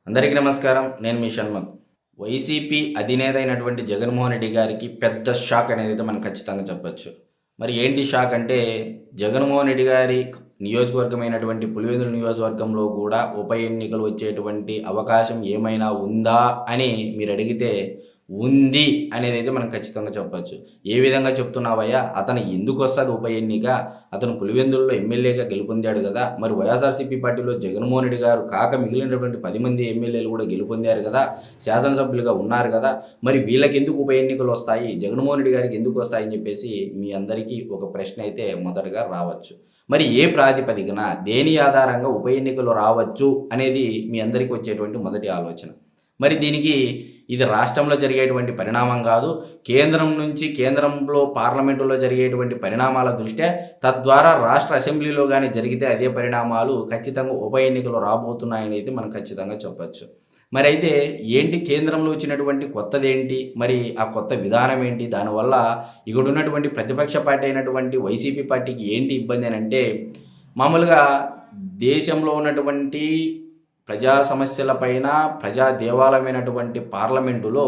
అందరికీ నమస్కారం. నేను మీ షణ్ముఖ్. వైసీపీ అధినేత అయినటువంటి జగన్మోహన్ రెడ్డి గారికి పెద్ద షాక్ అనేదైతే మనం ఖచ్చితంగా చెప్పొచ్చు. మరి ఏంటి షాక్ అంటే, జగన్మోహన్ రెడ్డి గారి నియోజకవర్గమైనటువంటి పులివెందుల నియోజకవర్గంలో కూడా ఉప ఎన్నికలు వచ్చేటువంటి అవకాశం ఏమైనా ఉందా అని మీరడిగితే ఉంది అనేదైతే మనం ఖచ్చితంగా చెప్పొచ్చు. ఏ విధంగా చెప్తున్నావయ్యా? అతను ఎందుకొస్తది ఉప ఎన్నిక? అతను పులివెందులలో ఎమ్మెల్యేగా గెలుపొందాడు కదా! మరి వైఎస్ఆర్‌సీపీ పార్టీలో జగన్మోహన్ రెడ్డి గారు కాక మిగిలినటువంటి 10 మంది ఎమ్మెల్యేలు కూడా గెలుపొందారు కదా! శాసనసభ్యులుగా ఉన్నారు కదా! మరి వీళ్ళకెందుకు ఉప ఎన్నికలొస్తాయి? జగన్మోహన్ రెడ్డి గారికి ఎందుకొస్తాయని చెప్పేసి మీ అందరికీ ఒక ప్రశ్న అయితే మొదటగా రావచ్చు. మరి ఏ ప్రాతిపదికన, దేని ఆధారంగా ఉప ఎన్నికలు రావచ్చు అనేది మీ అందరికీ వచ్చేటువంటి మొదటి ఆలోచన. మరి దీనికి ఇది రాష్ట్రంలో జరిగేటువంటి పరిణామం కాదు, కేంద్రంలో పార్లమెంటులో జరిగేటువంటి పరిణామాల దృష్ట్యా, తద్వారా రాష్ట్ర అసెంబ్లీలో కానీ జరిగితే అదే పరిణామాలు ఖచ్చితంగా ఉప ఎన్నికలు రాబోతున్నాయని అయితే మనం ఖచ్చితంగా చెప్పచ్చు. మరి అయితే ఏంటి కేంద్రంలో వచ్చినటువంటి కొత్తదేంటి? మరి ఆ కొత్త విధానం ఏంటి? దానివల్ల ఇక్కడ ఉన్నటువంటి ప్రతిపక్ష పార్టీ అయినటువంటి వైసీపీ పార్టీకి ఏంటి ఇబ్బంది అని అంటే, మామూలుగా దేశంలో ఉన్నటువంటి ప్రజా సమస్యలపైన ప్రజా దేవాలయమైనటువంటి పార్లమెంటులో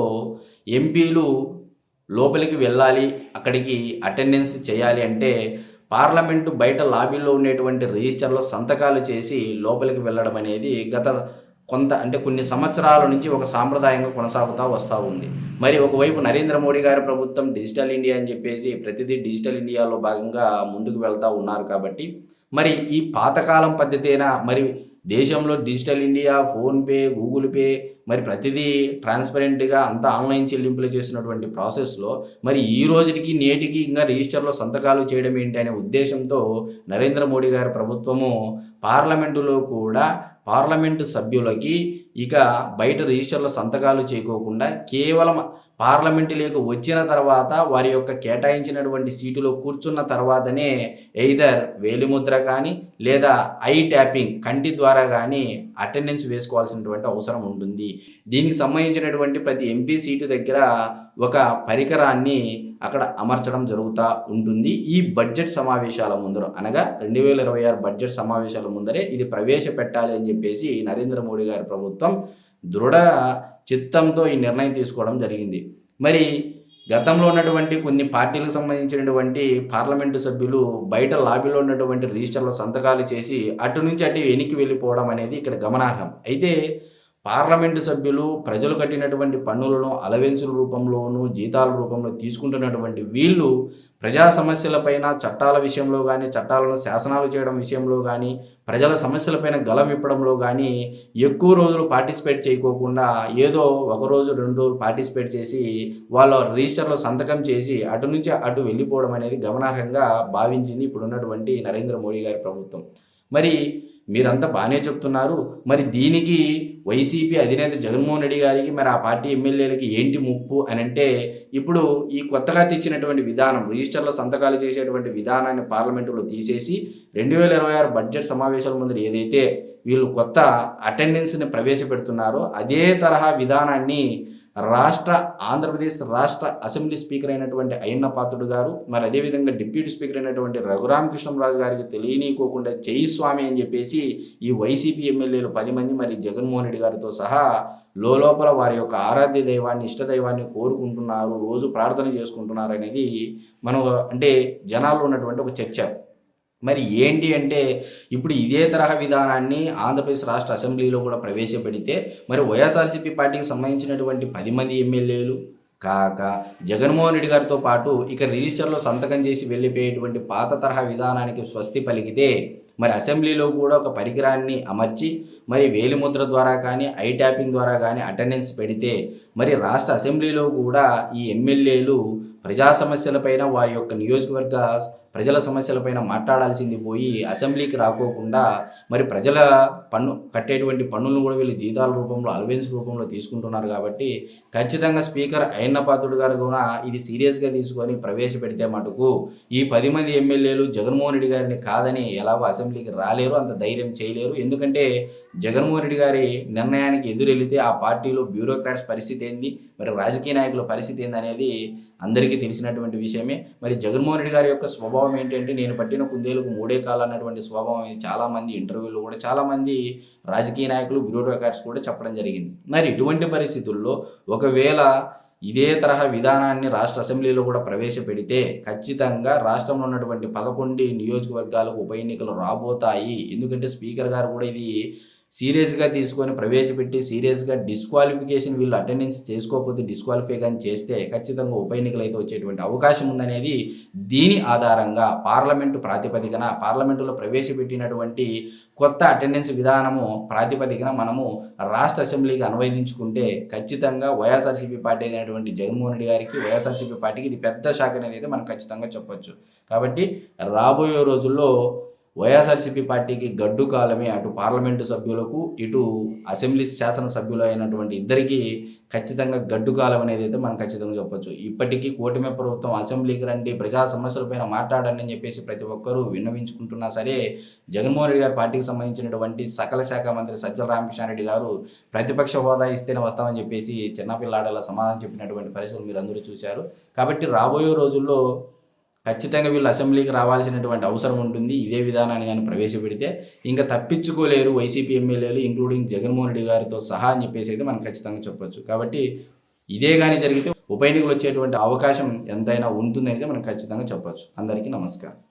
ఎంపీలు లోపలికి వెళ్ళాలి, అక్కడికి అటెండెన్స్ చేయాలి అంటే పార్లమెంటు బయట లాబీలో ఉండేటువంటి రిజిస్టర్లో సంతకాలు చేసి లోపలికి వెళ్ళడం అనేది కొన్ని సంవత్సరాల నుంచి ఒక సాంప్రదాయంగా కొనసాగుతూ వస్తూ ఉంది. మరి ఒకవైపు నరేంద్ర మోడీ గారి ప్రభుత్వం డిజిటల్ ఇండియా అని చెప్పేసి ప్రతిదీ డిజిటల్ ఇండియాలో భాగంగా ముందుకు వెళ్తూ ఉన్నారు కాబట్టి, మరి ఈ పాతకాలం పద్ధతేనా మరి దేశంలో digital India, PhonePe, Google pay, మరి ప్రతిదీ ట్రాన్స్పరెంట్గా అంతా ఆన్లైన్ చెల్లింపులు చేసినటువంటి ప్రాసెస్లో మరి ఈ రోజుకి నేటికి ఇంకా రిజిస్టర్లో సంతకాలు చేయడం ఏంటి అనే ఉద్దేశంతో నరేంద్ర మోడీ గారి ప్రభుత్వము పార్లమెంటులో కూడా పార్లమెంటు సభ్యులకి ఇక బయట రిజిస్టర్లో సంతకాలు చేయకోకుండా కేవలం పార్లమెంటులోకి వచ్చిన తర్వాత వారి యొక్క కేటాయించినటువంటి సీటులో కూర్చున్న తర్వాతనే ఎయిదర్ వేలిముద్ర కానీ లేదా ఐ ట్యాపింగ్ కంటి ద్వారా కానీ అటెండెన్స్ వేసుకోవాల్సినటువంటి అవసరం ఉంటుంది. దీనికి సంబంధించినటువంటి ప్రతి ఎంపీ సీటు దగ్గర ఒక పరికరాన్ని అక్కడ అమర్చడం జరుగుతూ ఉంటుంది. ఈ బడ్జెట్ సమావేశాల ముందర, అనగా 2026 బడ్జెట్ సమావేశాల ముందరే ఇది ప్రవేశపెట్టాలి అని చెప్పేసి నరేంద్ర మోడీ గారి ప్రభుత్వం దృఢ చిత్తంతో ఈ నిర్ణయం తీసుకోవడం జరిగింది. మరి గతంలో ఉన్నటువంటి కొన్ని పార్టీలకు సంబంధించినటువంటి పార్లమెంటు సభ్యులు బయట లాబీలో ఉన్నటువంటి రిజిస్టర్లో సంతకాలు చేసి అటు నుంచి అటు వెనక్కి వెళ్ళిపోవడం అనేది ఇక్కడ గమనార్హం. అయితే పార్లమెంటు సభ్యులు ప్రజలు కట్టినటువంటి పన్నులను అలవెన్సుల రూపంలోనూ జీతాల రూపంలో తీసుకుంటున్నటువంటి వీళ్ళు ప్రజా సమస్యలపైన చట్టాల విషయంలో కానీ, చట్టాలను శాసనాలు చేయడం విషయంలో కానీ, ప్రజల సమస్యలపైన గలం ఇప్పడంలో కానీ ఎక్కువ రోజులు పార్టిసిపేట్ చేయకోకుండా ఏదో ఒకరోజు 2 రోజులు పార్టిసిపేట్ చేసి వాళ్ళ రిజిస్టర్లో సంతకం చేసి అటు నుంచి అటు వెళ్ళిపోవడం అనేది గమనార్హంగా భావించింది ఇప్పుడున్నటువంటి నరేంద్ర మోడీ గారి ప్రభుత్వం. మరి మీరంతా బాగానే చెప్తున్నారు, మరి దీనికి వైసీపీ అధినేత జగన్మోహన్ రెడ్డి గారికి మరి ఆ పార్టీ ఎమ్మెల్యేలకి ఏంటి ముప్పు అని అంటే, ఇప్పుడు ఈ కొత్తగా తెచ్చినటువంటి విధానం రిజిస్టర్లో సంతకాలు చేసేటువంటి విధానాన్ని పార్లమెంటులో తీసేసి 2026 బడ్జెట్ సమావేశాల ముందు ఏదైతే వీళ్ళు కొత్త అటెండెన్స్ని ప్రవేశపెడుతున్నారో అదే తరహా విధానాన్ని ఆంధ్రప్రదేశ్ రాష్ట్ర అసెంబ్లీ స్పీకర్ అయినటువంటి అయ్యన్న పాత్రుడు గారు, మరి అదేవిధంగా డిప్యూటీ స్పీకర్ అయినటువంటి రఘురామకృష్ణరాజు గారికి తెలియనీయకోకుండా జై స్వామి అని చెప్పేసి ఈ వైసీపీ ఎమ్మెల్యేలు 10 మంది మరి జగన్మోహన్ రెడ్డి గారితో సహా లోపల వారి యొక్క ఆరాధ్య దైవాన్ని, ఇష్టదైవాన్ని కోరుకుంటున్నారు, రోజు ప్రార్థన చేసుకుంటున్నారు అనేది జనాల్లో ఉన్నటువంటి ఒక చర్చ. మరి ఏంటి అంటే, ఇప్పుడు ఇదే తరహా విధానాన్ని ఆంధ్రప్రదేశ్ రాష్ట్ర అసెంబ్లీలో కూడా ప్రవేశపెడితే మరి వైఎస్ఆర్సీపీ పార్టీకి సంబంధించినటువంటి 10 మంది ఎమ్మెల్యేలు కాక జగన్మోహన్ రెడ్డి గారితో పాటు ఇక రిజిస్టర్లో సంతకం చేసి వెళ్ళిపోయేటువంటి పాత తరహా విధానానికి స్వస్తి పలికితే మరి అసెంబ్లీలో కూడా ఒక పరికరాన్ని అమర్చి మరి వేలిముద్ర ద్వారా కానీ, ఐ ట్యాపింగ్ ద్వారా కానీ అటెండెన్స్ పెడితే మరి రాష్ట్ర అసెంబ్లీలో కూడా ఈ ఎమ్మెల్యేలు ప్రజా సమస్యలపైన, వారి యొక్క నియోజకవర్గ ప్రజల సమస్యలపైన మాట్లాడాల్సింది పోయి అసెంబ్లీకి రాకోకుండా మరి ప్రజల కట్టేటువంటి పన్నులను కూడా వీళ్ళు జీతాల రూపంలో, అలవెన్స్ రూపంలో తీసుకుంటున్నారు. కాబట్టి ఖచ్చితంగా స్పీకర్ అయ్యన్న పాత్రుడు గారు కూడా ఇది సీరియస్గా తీసుకొని ప్రవేశపెడితే మటుకు ఈ 10 మంది ఎమ్మెల్యేలు జగన్మోహన్ రెడ్డి గారిని కాదని ఎలాగో అసెంబ్లీకి రాలేరు, అంత ధైర్యం చేయలేరు. ఎందుకంటే జగన్మోహన్ రెడ్డి గారి నిర్ణయానికి ఎదురెళ్తే ఆ పార్టీలో బ్యూరోక్రాట్స్ పరిస్థితి ఏంది, మరి రాజకీయ నాయకుల పరిస్థితి ఏంది అనేది అందరికీ తెలిసినటువంటి విషయమే. మరి జగన్మోహన్ రెడ్డి గారి యొక్క స్వభావం స్వభావం ఏంటంటే నేను పట్టిన కుందేలకు మూడే కాళ్ళు అన్నటువంటి స్వభావం అనేది చాలామంది ఇంటర్వ్యూలో కూడా చాలామంది రాజకీయ నాయకులు బ్యూరోక్రాట్స్ కూడా చెప్పడం జరిగింది. మరి ఇటువంటి పరిస్థితుల్లో ఒకవేళ ఇదే తరహా విధానాన్ని రాష్ట్ర అసెంబ్లీలో కూడా ప్రవేశపెడితే ఖచ్చితంగా రాష్ట్రంలో ఉన్నటువంటి 11 నియోజకవర్గాలకు ఉప ఎన్నికలు రాబోతాయి. ఎందుకంటే స్పీకర్ గారు కూడా ఇది సీరియస్గా తీసుకొని ప్రవేశపెట్టి సీరియస్గా డిస్క్వాలిఫికేషన్ వీళ్ళు అటెండెన్స్ చేసుకోకపోతే డిస్క్వాలిఫై కానీ చేస్తే ఖచ్చితంగా ఉప ఎన్నికలు అయితే వచ్చేటువంటి అవకాశం ఉందనేది దీని ఆధారంగా పార్లమెంటులో ప్రవేశపెట్టినటువంటి కొత్త అటెండెన్స్ విధానము ప్రాతిపదికన మనము రాష్ట్ర అసెంబ్లీకి అన్వయించుకుంటే ఖచ్చితంగా వైఎస్ఆర్సీపీ పార్టీ అయినటువంటి జగన్మోహన్ రెడ్డి గారికి వైఎస్ఆర్సీపీ పార్టీకి ఇది పెద్ద షాక్ అనేది అయితే మనం ఖచ్చితంగా చెప్పొచ్చు. కాబట్టి రాబోయే రోజుల్లో వైఎస్ఆర్సీపీ పార్టీకి గడ్డు కాలమే. అటు పార్లమెంటు సభ్యులకు ఇటు అసెంబ్లీ శాసనసభ్యులు అయినటువంటి ఇద్దరికీ ఖచ్చితంగా గడ్డు కాలం అనేది అయితే మనం ఖచ్చితంగా చెప్పొచ్చు. ఇప్పటికీ కూటమి ప్రభుత్వం అసెంబ్లీకి రండి, ప్రజా సమస్యలపైన మాట్లాడండి అని చెప్పేసి ప్రతి ఒక్కరూ విన్నవించుకుంటున్నా సరే జగన్మోహన్ రెడ్డి గారి పార్టీకి సంబంధించినటువంటి సకల శాఖ మంత్రి సజ్జల రామకృష్ణారెడ్డి గారు ప్రతిపక్ష హోదా ఇస్తేనే వస్తామని చెప్పేసి చిన్నపిల్లాడలా సమాధానం చెప్పినటువంటి పరిస్థితులు మీరు అందరూ చూశారు. కాబట్టి రాబోయే రోజుల్లో ఖచ్చితంగా వీళ్ళు అసెంబ్లీకి రావాల్సినటువంటి అవసరం ఉంటుంది. ఇదే విధానాన్ని కానీ ప్రవేశపెడితే ఇంకా తప్పించుకోలేరు వైసీపీ ఎమ్మెల్యేలు ఇంక్లూడింగ్ జగన్మోహన్ రెడ్డి గారితో సహా అని చెప్పేసి అయితే మనం ఖచ్చితంగా చెప్పొచ్చు. కాబట్టి ఇదే కానీ జరిగితే ఉప ఎన్నికలు వచ్చేటువంటి అవకాశం ఎంతైనా ఉంటుందనేది మనం ఖచ్చితంగా చెప్పొచ్చు. అందరికీ నమస్కారం.